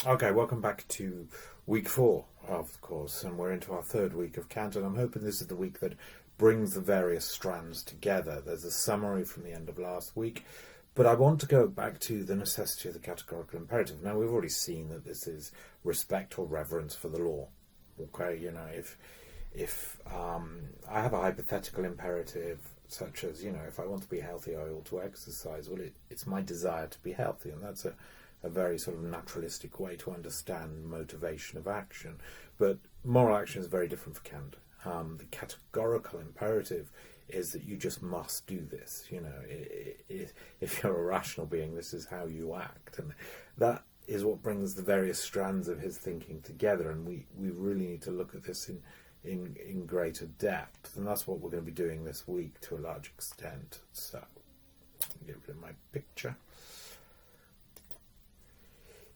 Okay, welcome back to week 4 of the course, and we're into our third week of Kant, and I'm hoping this is the week that brings the various strands together. There's a summary from the end of last week, but I want to go back to the necessity of the categorical imperative. Now, we've already seen that this is respect or reverence for the law. Okay, if I have a hypothetical imperative, such as, if I want to be healthy, I ought to exercise. Well, it's my desire to be healthy, and that's a very sort of naturalistic way to understand motivation of action. But moral action is very different for Kant. The categorical imperative is that you just must do this. If you're a rational being, this is how you act. And that is what brings the various strands of his thinking together. And we really need to look at this in greater depth. And that's what we're going to be doing this week to a large extent. So, get rid of my picture.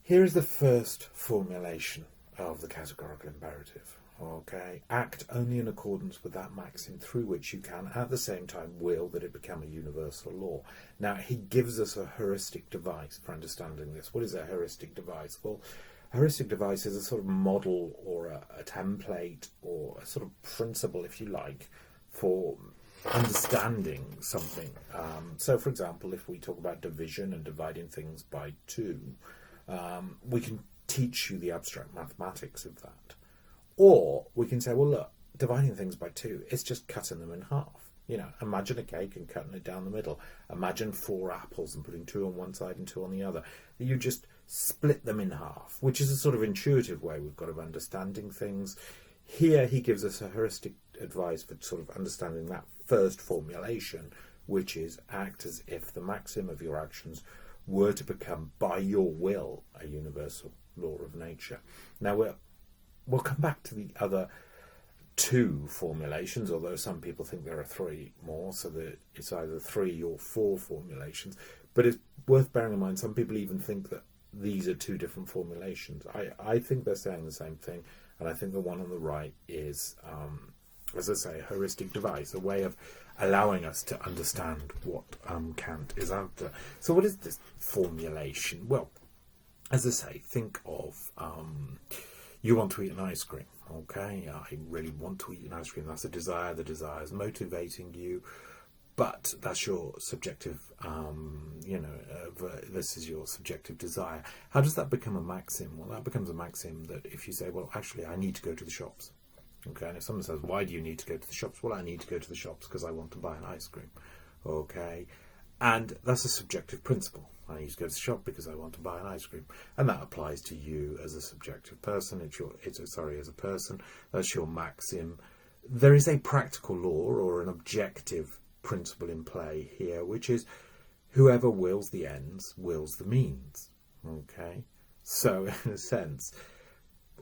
Here is the first formulation of the categorical imperative. Okay, act only in accordance with that maxim through which you can at the same time will that it become a universal law. Now, he gives us a heuristic device for understanding this. What is a heuristic device? Well, a heuristic device is a sort of model or a template or a sort of principle, if you like, for understanding something. So, for example, if we talk about division and dividing things by 2, we can teach you the abstract mathematics of that. Or we can say, well, look, dividing things by 2, it's just cutting them in half. Imagine a cake and cutting it down the middle. Imagine 4 apples and putting 2 on one side and 2 on the other. You just split them in half, which is a sort of intuitive way we've got of understanding things. Here he gives us a heuristic advice for sort of understanding that first formulation, which is act as if the maxim of your actions were to become, by your will, a universal law of nature. Now, we'll come back to the other 2 formulations, although some people think there are 3 more, so that it's either 3 or 4 formulations. But it's worth bearing in mind, some people even think that these are 2 different formulations. I think they're saying the same thing, and I think the one on the right is, as I say, a heuristic device, a way of allowing us to understand what Kant is after. So what is this formulation? Well, as I say, think of you want to eat an ice cream. Okay, I really want to eat an ice cream. That's a desire. The desire is motivating you, but that's your subjective, this is your subjective desire. How does that become a maxim? Well, that becomes a maxim that if you say, well, actually, I need to go to the shops. Okay, and if someone says, why do you need to go to the shops? Well, I need to go to the shops because I want to buy an ice cream. Okay, and that's a subjective principle. I need to go to the shop because I want to buy an ice cream. And that applies to you as a subjective person. As a person. That's your maxim. There is a practical law or an objective principle in play here, which is whoever wills the ends wills the means. Okay, so in a sense,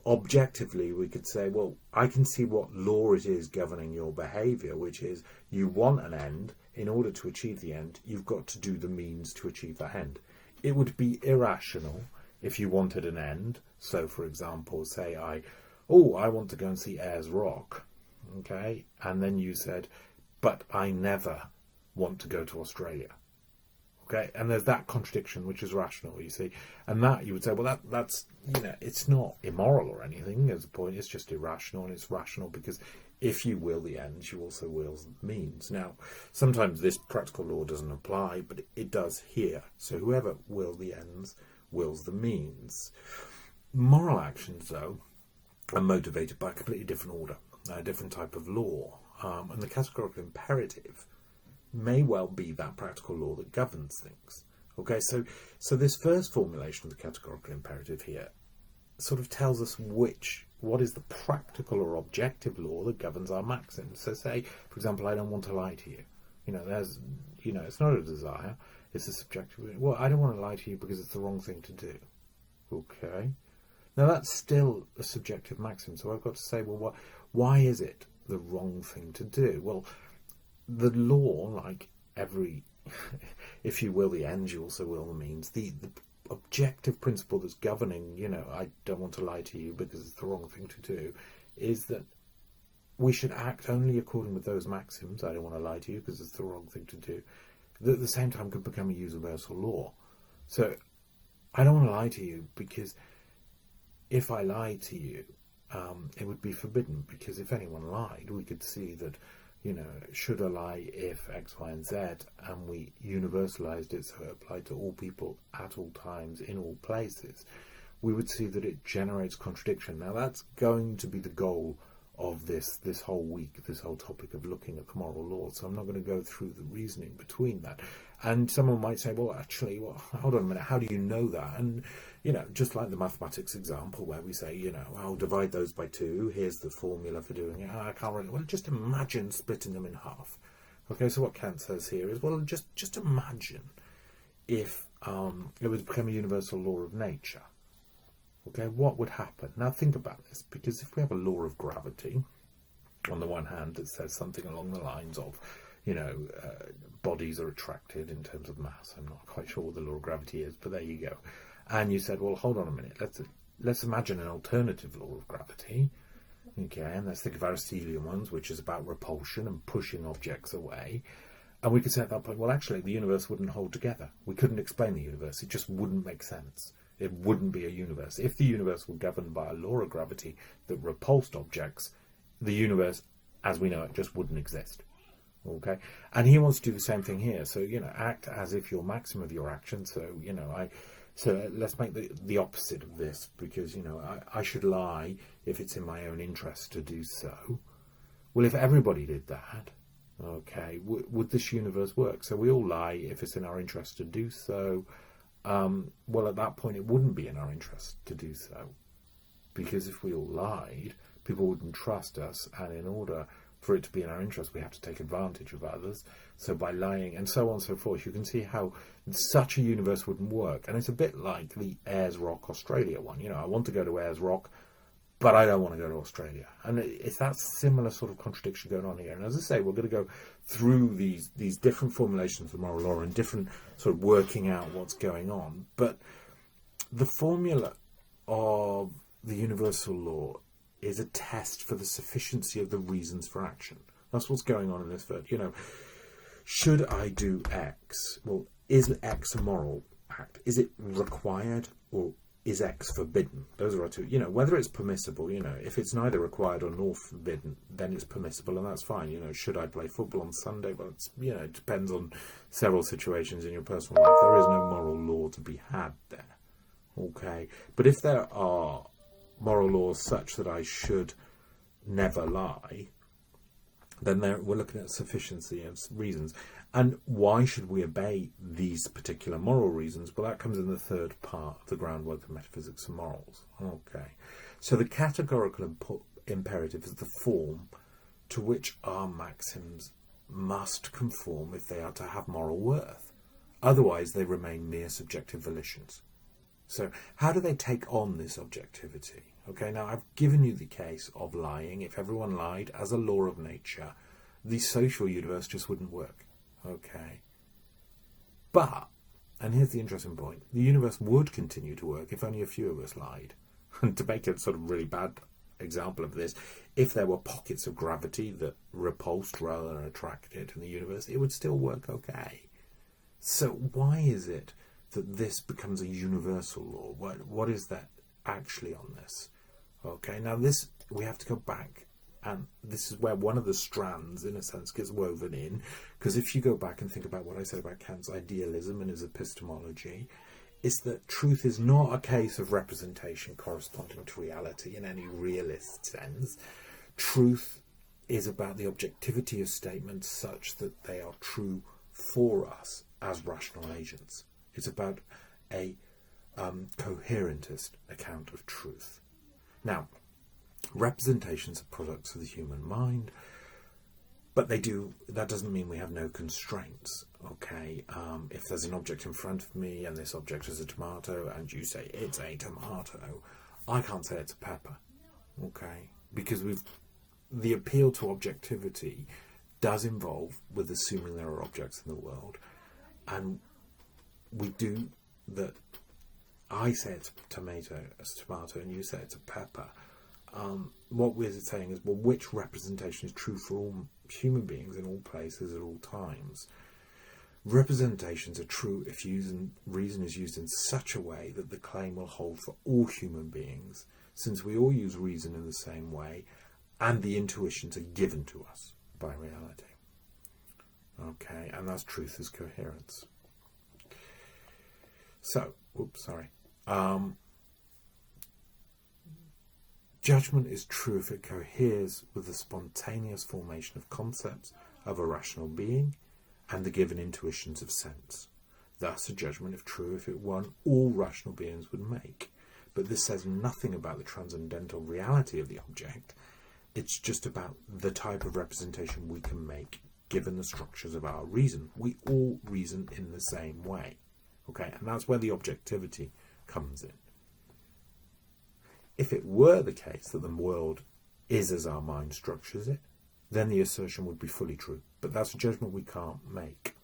objectively, we could say, well, I can see what law it is governing your behaviour, which is you want an end. In order to achieve the end, you've got to do the means to achieve that end. It would be irrational if you wanted an end. So, for example, say I want to go and see Ayers Rock, okay? And then you said, but I never want to go to Australia. Okay, and there's that contradiction, which is rational, you see. And that, you would say, well, that's, it's not immoral or anything as a point. It's just irrational, and it's rational because if you will the ends, you also will the means. Now, sometimes this practical law doesn't apply, but it does here. So whoever wills the ends wills the means. Moral actions, though, are motivated by a completely different order, a different type of law. And the categorical imperative may well be that practical law that governs things. Okay, so this first formulation of the categorical imperative here sort of tells us what is the practical or objective law that governs our maxims. So say, for example, I don't want to lie to you. It's not a desire, it's a subjective. Well, I don't want to lie to you because it's the wrong thing to do. Okay. Now that's still a subjective maxim. So I've got to say, well, why is it the wrong thing to do? Well, the law, like every, if you will the ends, you also will the means. The objective principle that's governing, I don't want to lie to you because it's the wrong thing to do, is that we should act only according with those maxims. I don't want to lie to you because it's the wrong thing to do. That at the same time could become a universal law. So I don't want to lie to you because if I lie to you, it would be forbidden, because if anyone lied, we could see that, should a lie if X, Y, and Z, and we universalized it so it applied to all people at all times in all places, we would see that it generates contradiction. Now that's going to be the goal of this whole week, this whole topic of looking at the moral law. So I'm not going to go through the reasoning between that. And someone might say, well, actually, hold on a minute, how do you know that? And, just like the mathematics example where we say, I'll divide those by 2, here's the formula for doing it. I can't really, well, just imagine splitting them in half. Okay, so what Kant says here is, well, just imagine if it would become a universal law of nature. Okay, what would happen? Now think about this, because if we have a law of gravity, on the one hand, that says something along the lines of, bodies are attracted in terms of mass. I'm not quite sure what the law of gravity is, but there you go. And you said, well, hold on a minute, let's imagine an alternative law of gravity. Okay, and let's think of Aristotelian ones, which is about repulsion and pushing objects away. And we could say at that point, well, actually, the universe wouldn't hold together. We couldn't explain the universe. It just wouldn't make sense. It wouldn't be a universe. If the universe were governed by a law of gravity that repulsed objects, the universe, as we know it, just wouldn't exist. Okay? And he wants to do the same thing here. So, act as if you're maxim of your action. So, so let's make the opposite of this, because, I should lie if it's in my own interest to do so. Well, if everybody did that, okay, would this universe work? So we all lie if it's in our interest to do so. Well, at that point, it wouldn't be in our interest to do so, because if we all lied, people wouldn't trust us, and in order for it to be in our interest, we have to take advantage of others. So by lying, and so on and so forth, you can see how such a universe wouldn't work. And it's a bit like the Ayers Rock Australia one. I want to go to Ayers Rock, but I don't want to go to Australia. And it's that similar sort of contradiction going on here. And as I say, we're going to go through these different formulations of moral law and different sort of working out what's going on. But the formula of the universal law is a test for the sufficiency of the reasons for action. That's what's going on in this verse. Should I do X? Well, is X a moral act? Is it required, or is X forbidden? Those are our two. Whether it's permissible, if it's neither required or nor forbidden, then it's permissible, and that's fine. Should I play football on Sunday? Well, it depends on several situations in your personal life. There is no moral law to be had there. Okay? But if there are moral laws such that I should never lie, then we're looking at sufficiency of reasons. And why should we obey these particular moral reasons? Well, that comes in the third part of the groundwork of metaphysics and morals. Okay. So the categorical imperative is the form to which our maxims must conform if they are to have moral worth. Otherwise, they remain mere subjective volitions. So how do they take on this objectivity? Okay, now I've given you the case of lying. If everyone lied as a law of nature, the social universe just wouldn't work. Okay. But, and here's the interesting point, the universe would continue to work if only a few of us lied. And to make a sort of really bad example of this, if there were pockets of gravity that repulsed rather than attracted in the universe, it would still work okay. So why is it that this becomes a universal law? What is that actually on this? Okay, now this, we have to go back, and this is where one of the strands, in a sense, gets woven in, because if you go back and think about what I said about Kant's idealism and his epistemology, it's that truth is not a case of representation corresponding to reality in any realist sense. Truth is about the objectivity of statements such that they are true for us as rational agents. It's about a coherentist account of truth. Now, representations are products of the human mind, but that doesn't mean we have no constraints. Okay, if there's an object in front of me and this object is a tomato and you say it's a tomato, I can't say it's a pepper. Okay, because the appeal to objectivity does involve with assuming there are objects in the world, and we do that. I say it's a tomato, and you say it's a pepper. What we're saying is, well, which representation is true for all human beings in all places at all times? Representations are true if reason is used in such a way that the claim will hold for all human beings, since we all use reason in the same way, and the intuitions are given to us by reality. Okay, and that's truth as coherence. So, judgment is true if it coheres with the spontaneous formation of concepts of a rational being and the given intuitions of sense. Thus, a judgment, if true, if it won, all rational beings would make. But this says nothing about the transcendental reality of the object. It's just about the type of representation we can make given the structures of our reason. We all reason in the same way. Okay, and that's where the objectivity comes in. If it were the case that the world is as our mind structures it, then the assertion would be fully true. But that's a judgment we can't make.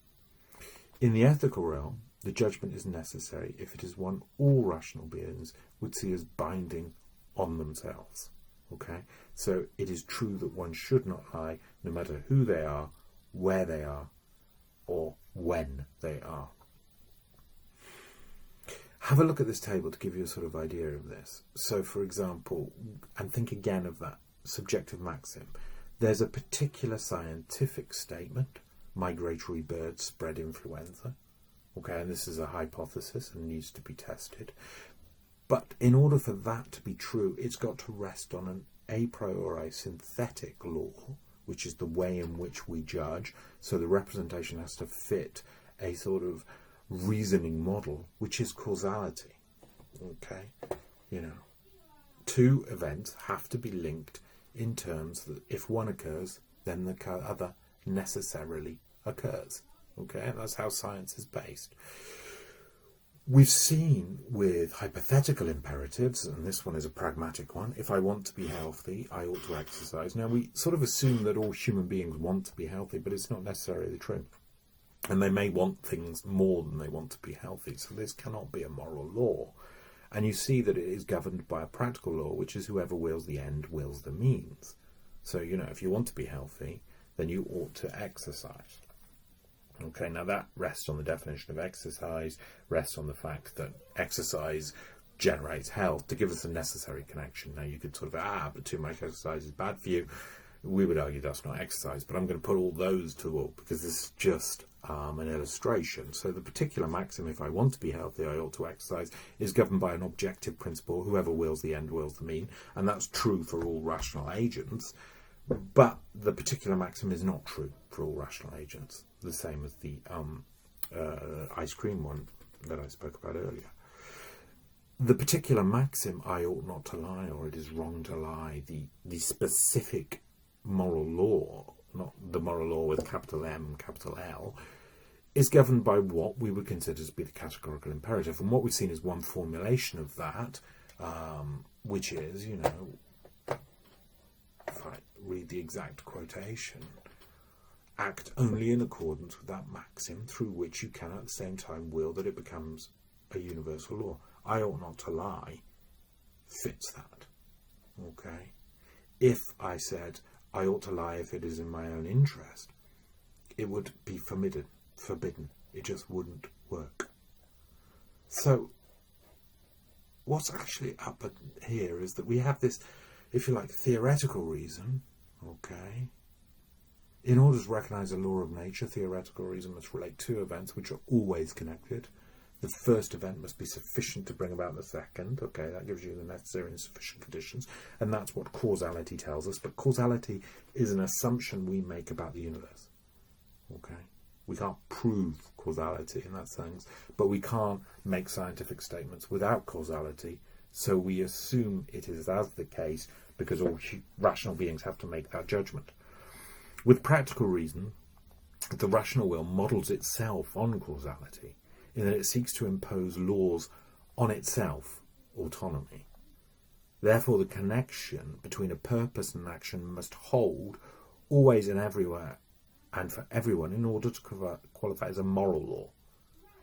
In the ethical realm, the judgment is necessary if it is one all rational beings would see as binding on themselves. Okay? So it is true that one should not lie, no matter who they are, where they are, or when they are. Have a look at this table to give you a sort of idea of this. So, for example, and think again of that subjective maxim. There's a particular scientific statement, migratory birds spread influenza. Okay, and this is a hypothesis and needs to be tested. But in order for that to be true, it's got to rest on an a priori synthetic law, which is the way in which we judge. So the representation has to fit a sort of reasoning model, which is causality. Okay, two events have to be linked in terms that if one occurs, then the other necessarily occurs. Okay, and that's how science is based. We've seen with hypothetical imperatives, and this one is a pragmatic one, if I want to be healthy, I ought to exercise. Now, we sort of assume that all human beings want to be healthy, but it's not necessarily true. And they may want things more than they want to be healthy, so this cannot be a moral law. And you see that it is governed by a practical law, which is whoever wills the end wills the means. So, if you want to be healthy, then you ought to exercise. Okay, now that rests on the definition of exercise, rests on the fact that exercise generates health to give us a necessary connection. Now you could sort of, but too much exercise is bad for you. We would argue that's not exercise, but I'm going to put all those to all because this is just an illustration. So the particular maxim, if I want to be healthy, I ought to exercise, is governed by an objective principle, whoever wills the end wills the mean, and that's true for all rational agents. But the particular maxim is not true for all rational agents, the same as the ice cream one that I spoke about earlier. The particular maxim, I ought not to lie, or it is wrong to lie, the specific moral law, not the moral law with capital M, capital L, is governed by what we would consider to be the categorical imperative. And what we've seen is one formulation of that, which is, if I read the exact quotation, act only in accordance with that maxim through which you can at the same time will that it becomes a universal law. I ought not to lie fits that. Okay? If I said I ought to lie if it is in my own interest, it would be forbidden. It just wouldn't work. So what's actually up here is that we have this, if you like, theoretical reason. Okay? In order to recognize a law of nature, theoretical reason must relate two events which are always connected. The first event must be sufficient to bring about the second. Okay, that gives you the necessary and sufficient conditions. And that's what causality tells us. But causality is an assumption we make about the universe. Okay? We can't prove causality in that sense, but we can't make scientific statements without causality. So we assume it is as the case because all rational beings have to make that judgment. With practical reason, the rational will models itself on causality, in that it seeks to impose laws on itself, autonomy. Therefore, the connection between a purpose and an action must hold always and everywhere and for everyone in order to qualify as a moral law,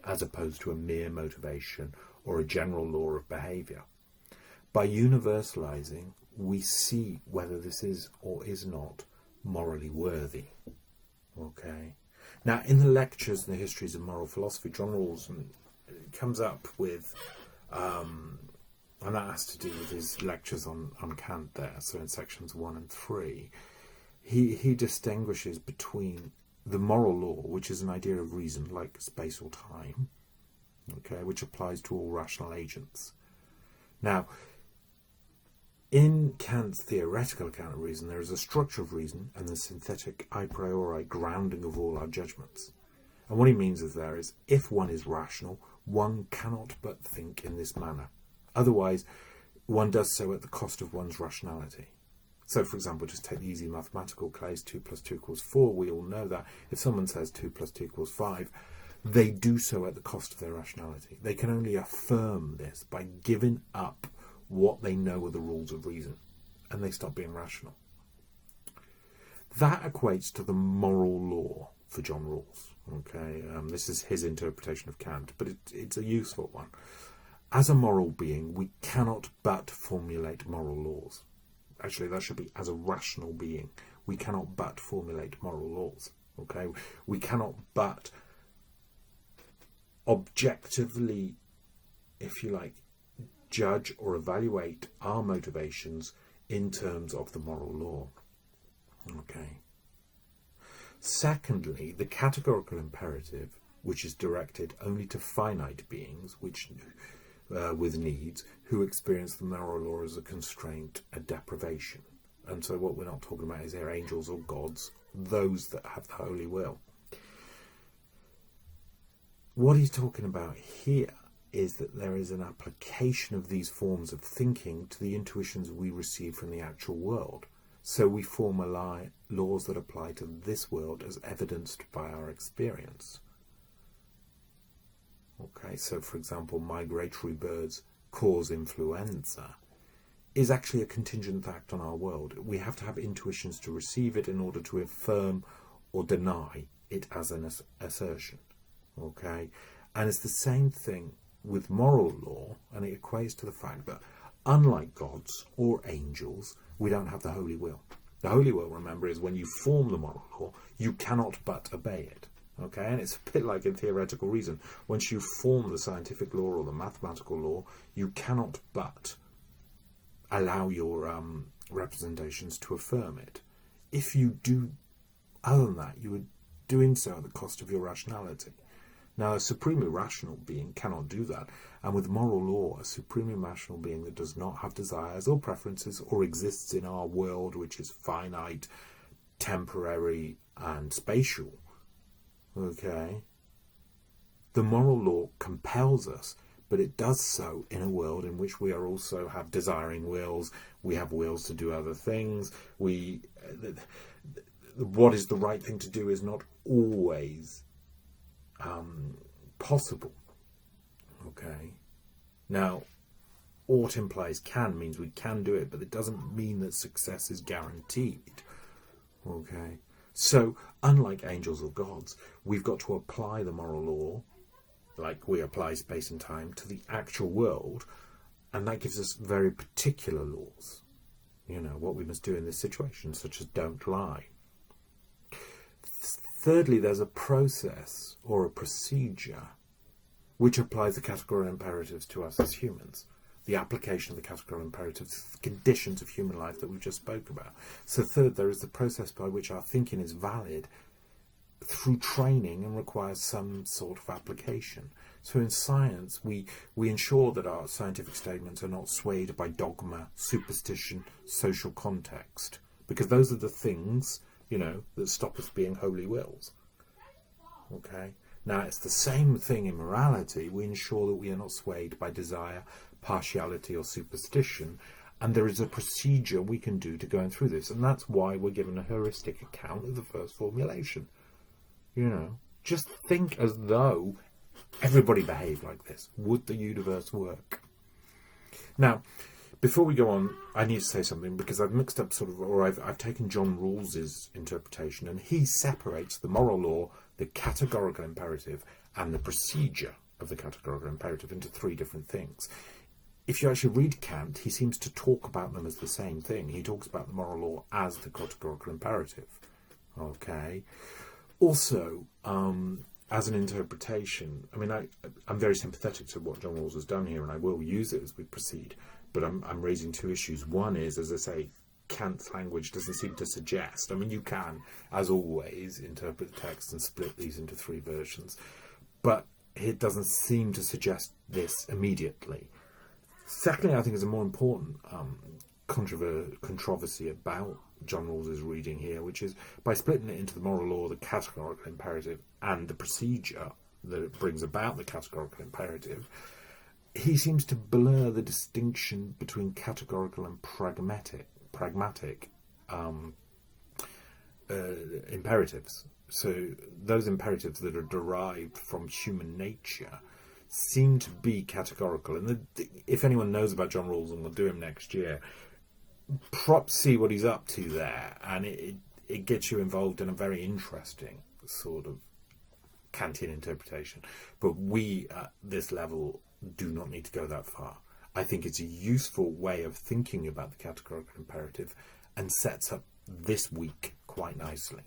as opposed to a mere motivation or a general law of behaviour. By universalizing, we see whether this is or is not morally worthy. Okay? Now, in the lectures and the histories of moral philosophy, John Rawls comes up with, and that has to do with his lectures on Kant there, so in sections 1 and 3, he distinguishes between the moral law, which is an idea of reason, like space or time, okay, which applies to all rational agents. Now, in Kant's theoretical account of reason, there is a structure of reason and the synthetic a priori grounding of all our judgments. And what he means is if one is rational, one cannot but think in this manner. Otherwise, one does so at the cost of one's rationality. So, for example, just take the easy mathematical case, 2 plus 2 equals 4. We all know that if someone says 2 plus 2 equals 5, they do so at the cost of their rationality. They can only affirm this by giving up what they know are the rules of reason, and they stop being rational. That equates to the moral law for John Rawls. Okay, this is his interpretation of Kant, but it's a useful one. As a moral being, we cannot but formulate moral laws. Actually, that should be as a rational being. We cannot but formulate moral laws. Okay, we cannot but objectively, if you like, judge or evaluate our motivations in terms of the moral law. Okay. Secondly, the categorical imperative, which is directed only to finite beings, which with needs, who experience the moral law as a constraint, a deprivation. And so what we're not talking about is here angels or gods, those that have the holy will. What he's talking about here is that there is an application of these forms of thinking to the intuitions we receive from the actual world. So we form laws that apply to this world as evidenced by our experience. Okay, so for example, migratory birds cause influenza is actually a contingent fact on our world. We have to have intuitions to receive it in order to affirm or deny it as an assertion. Okay, and it's the same thing with moral law, and it equates to the fact that unlike gods or angels, we don't have the holy will. The holy will, remember, is when you form the moral law, you cannot but obey it. Okay, and it's a bit like in theoretical reason. Once you form the scientific law or the mathematical law, you cannot but allow your representations to affirm it. If you do other than that, you are doing so at the cost of your rationality. Now, a supremely rational being cannot do that, and with moral law, a supremely rational being that does not have desires or preferences or exists in our world, which is finite, temporary, and spatial, okay, the moral law compels us, but it does so in a world in which we are also have desiring wills, we have wills to do other things, what is the right thing to do is not always possible. Okay. Now, ought implies can means we can do it, but it doesn't mean that success is guaranteed. Okay. So, unlike angels or gods, we've got to apply the moral law, like we apply space and time, to the actual world, and that gives us very particular laws. You know, what we must do in this situation, such as don't lie. Thirdly, there's a process or a procedure which applies the categorical imperatives to us as humans. The application of the categorical imperatives to the conditions of human life that we've just spoke about. So third, there is the process by which our thinking is valid through training and requires some sort of application. So in science, we ensure that our scientific statements are not swayed by dogma, superstition, social context, because those are the things, you know, that stop us being holy wills. Okay? Now, it's the same thing in morality. We ensure that we are not swayed by desire, partiality, or superstition, and there is a procedure we can do to going through this, and that's why we're given a heuristic account of the first formulation. You know, just think as though everybody behaved like this. Would the universe work? Now, before we go on, I need to say something, because I've mixed up I've taken John Rawls's interpretation, and he separates the moral law, the categorical imperative, and the procedure of the categorical imperative into three different things. If you actually read Kant, he seems to talk about them as the same thing. He talks about the moral law as the categorical imperative. Okay. Also, as an interpretation, I mean, I'm very sympathetic to what John Rawls has done here, and I will use it as we proceed. But I'm raising two issues. One is, as I say, Kant's language doesn't seem to suggest. I mean, you can, as always, interpret the text and split these into three versions, but it doesn't seem to suggest this immediately. Secondly, I think is a more important controversy about John Rawls's reading here, which is by splitting it into the moral law, the categorical imperative, and the procedure that it brings about the categorical imperative, he seems to blur the distinction between categorical and pragmatic imperatives. So those imperatives that are derived from human nature seem to be categorical. And if anyone knows about John Rawls, and we'll do him next year, perhaps see what he's up to there, and it gets you involved in a very interesting sort of Kantian interpretation. But we, at this level, do not need to go that far. I think it's a useful way of thinking about the categorical imperative and sets up this week quite nicely.